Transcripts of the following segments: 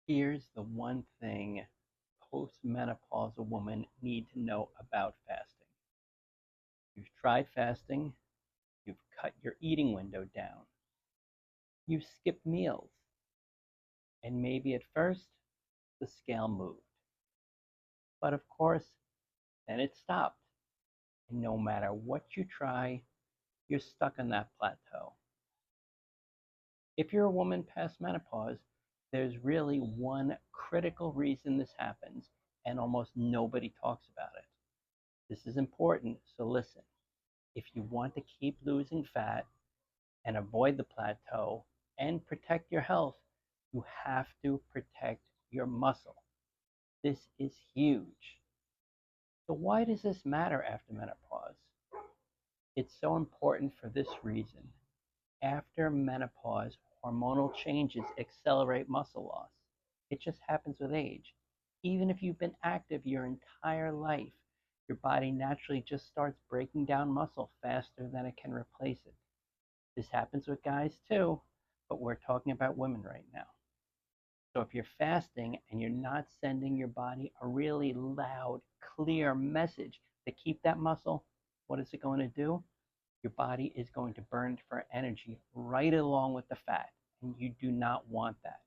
Here's the one thing postmenopausal women need to know about fasting. You've tried fasting, you've cut your eating window down, you've skipped meals, and maybe at first the scale moved. But of course, then it stopped. And no matter what you try, you're stuck on that plateau. If you're a woman past menopause, there's really one critical reason this happens, and almost nobody talks about it. This is important, so listen. If you want to keep losing fat and avoid the plateau and protect your health, you have to protect your muscle. This is huge. So, why does this matter after menopause? It's so important for this reason. After menopause, hormonal changes accelerate muscle loss. It just happens with age. Even if you've been active your entire life, your body naturally just starts breaking down muscle faster than it can replace it. This happens with guys too, but we're talking about women right now. So if you're fasting and you're not sending your body a really loud, clear message to keep that muscle, what is it going to do? Your body is going to burn for energy right along with the fat, and you do not want that.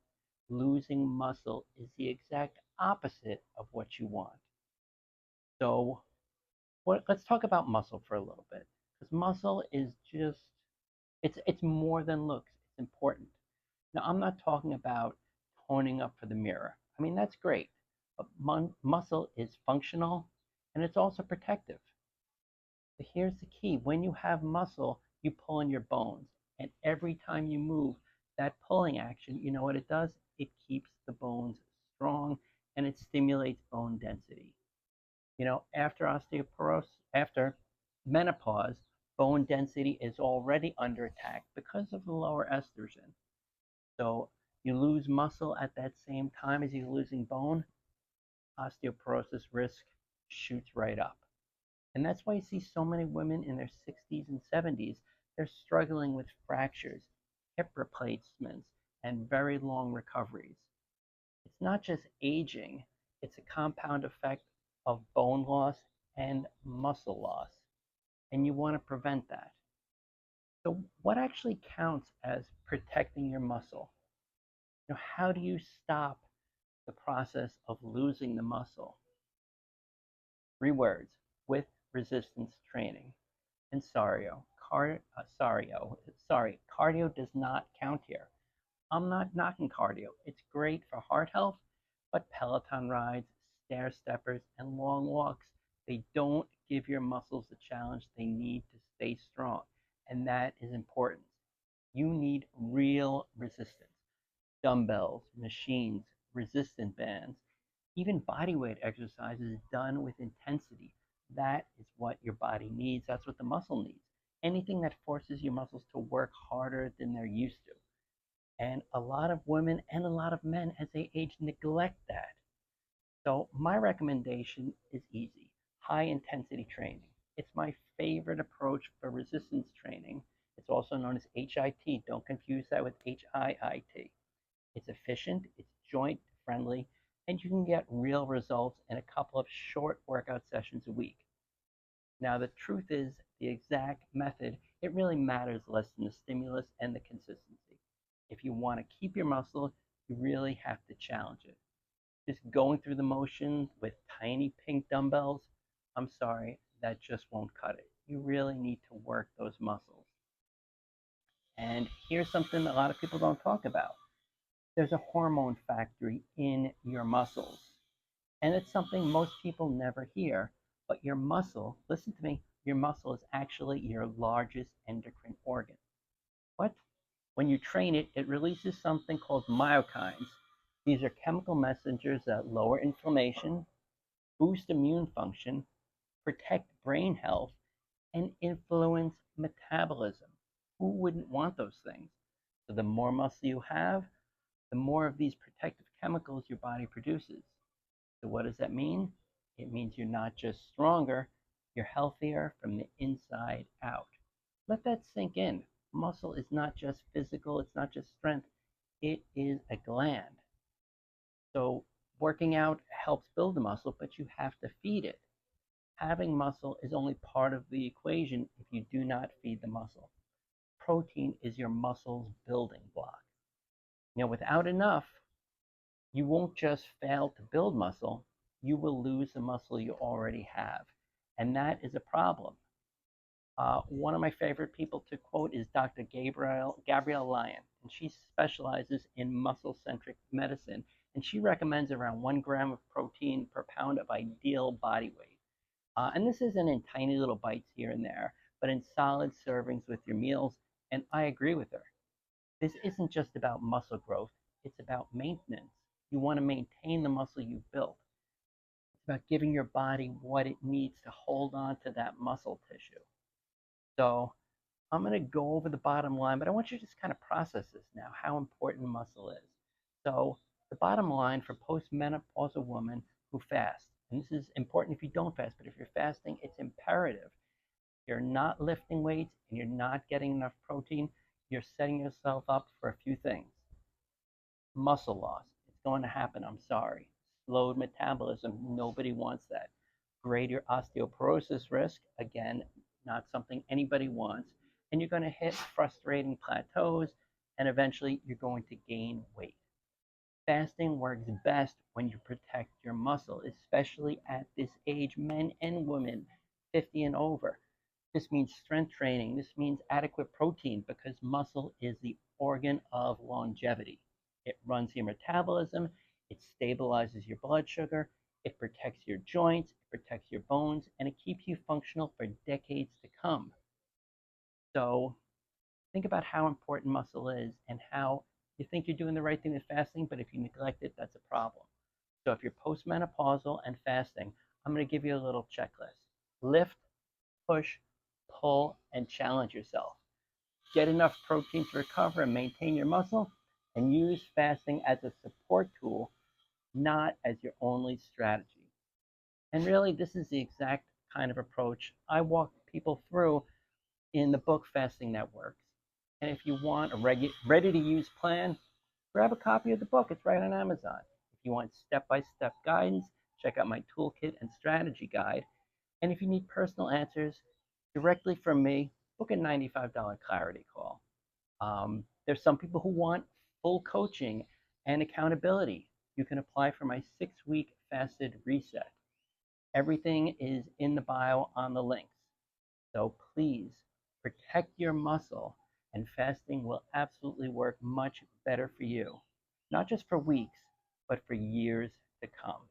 Losing muscle is the exact opposite of what you want. So, let's talk about muscle for a little bit, because muscle is just it's more than looks. It's important. Now, I'm not talking about toning up for the mirror. I mean, that's great, but muscle is functional and it's also protective. But here's the key: when you have muscle, you pull in your bones. And every time you move, that pulling action, you know what it does? It keeps the bones strong and it stimulates bone density. After osteoporosis, after menopause, bone density is already under attack because of the lower estrogen. So you lose muscle at that same time as you're losing bone, osteoporosis risk shoots right up. And that's why you see so many women in their 60s and 70s, they're struggling with fractures, hip replacements, and very long recoveries. It's not just aging, it's a compound effect of bone loss and muscle loss. And you want to prevent that. So, what actually counts as protecting your muscle? How do you stop the process of losing the muscle? Three words: with resistance training. And cardio does not count here. I'm not knocking cardio. It's great for heart health, but Peloton rides, stair steppers, and long walks, they don't give your muscles the challenge they need to stay strong. And that is important. You need real resistance. Dumbbells, machines, resistant bands, even body weight exercises done with intensity. That is what your body needs. That's what the muscle needs. Anything that forces your muscles to work harder than they're used to. And a lot of women and a lot of men as they age neglect that. So my recommendation is easy: high intensity training. It's my favorite approach for resistance training. It's also known as HIT. Don't confuse that with HIIT. It's efficient, it's joint friendly, and you can get real results in a couple of short workout sessions a week. Now, the truth is, the exact method, it really matters less than the stimulus and the consistency. If you want to keep your muscle, you really have to challenge it. Just going through the motions with tiny pink dumbbells, I'm sorry, that just won't cut it. You really need to work those muscles. And here's something that a lot of people don't talk about: there's a hormone factory in your muscles. And it's something most people never hear, but your muscle, listen to me, your muscle is actually your largest endocrine organ. What? When you train it, it releases something called myokines. These are chemical messengers that lower inflammation, boost immune function, protect brain health, and influence metabolism. Who wouldn't want those things? So the more muscle you have, the more of these protective chemicals your body produces. So what does that mean? It means you're not just stronger, you're healthier from the inside out. Let that sink in. Muscle is not just physical, it's not just strength, it is a gland. So working out helps build the muscle, but you have to feed it. Having muscle is only part of the equation if you do not feed the muscle. Protein is your muscle's building block. Without enough, you won't just fail to build muscle, you will lose the muscle you already have. And that is a problem. One of my favorite people to quote is Dr. Gabrielle Lyon, and she specializes in muscle-centric medicine, and she recommends around 1 gram of protein per pound of ideal body weight. And this isn't in tiny little bites here and there, but in solid servings with your meals, and I agree with her. This isn't just about muscle growth, it's about maintenance. You want to maintain the muscle you've built. It's about giving your body what it needs to hold on to that muscle tissue. So I'm going to go over the bottom line, but I want you to just kind of process this now, how important muscle is. So the bottom line for postmenopausal women who fast, and this is important if you don't fast, but if you're fasting, it's imperative. If you're not lifting weights and you're not getting enough protein, you're setting yourself up for a few things. Muscle loss, it's going to happen, I'm sorry. Slowed metabolism, nobody wants that. Greater osteoporosis risk, again, not something anybody wants. And you're going to hit frustrating plateaus, and eventually you're going to gain weight. Fasting works best when you protect your muscle, especially at this age, men and women, 50 and over. This means strength training. This means adequate protein because muscle is the organ of longevity. It runs your metabolism, it stabilizes your blood sugar, it protects your joints, it protects your bones, and it keeps you functional for decades to come. So think about how important muscle is and how you think you're doing the right thing with fasting, but if you neglect it, that's a problem. So if you're postmenopausal and fasting, I'm going to give you a little checklist. Lift, push, pull, and challenge yourself. Get enough protein to recover and maintain your muscle, and use fasting as a support tool, not as your only strategy. And really, this is the exact kind of approach I walk people through in the book Fasting That Works. And if you want a ready-to-use plan, grab a copy of the book. It's right on Amazon. If you want step-by-step guidance, check out my toolkit and strategy guide. And if you need personal answers directly from me, book a $95 clarity call. There's some people who want full coaching and accountability. You can apply for my 6-week fasted reset. Everything is in the bio on the links. So please protect your muscle, and fasting will absolutely work much better for you, not just for weeks, but for years to come.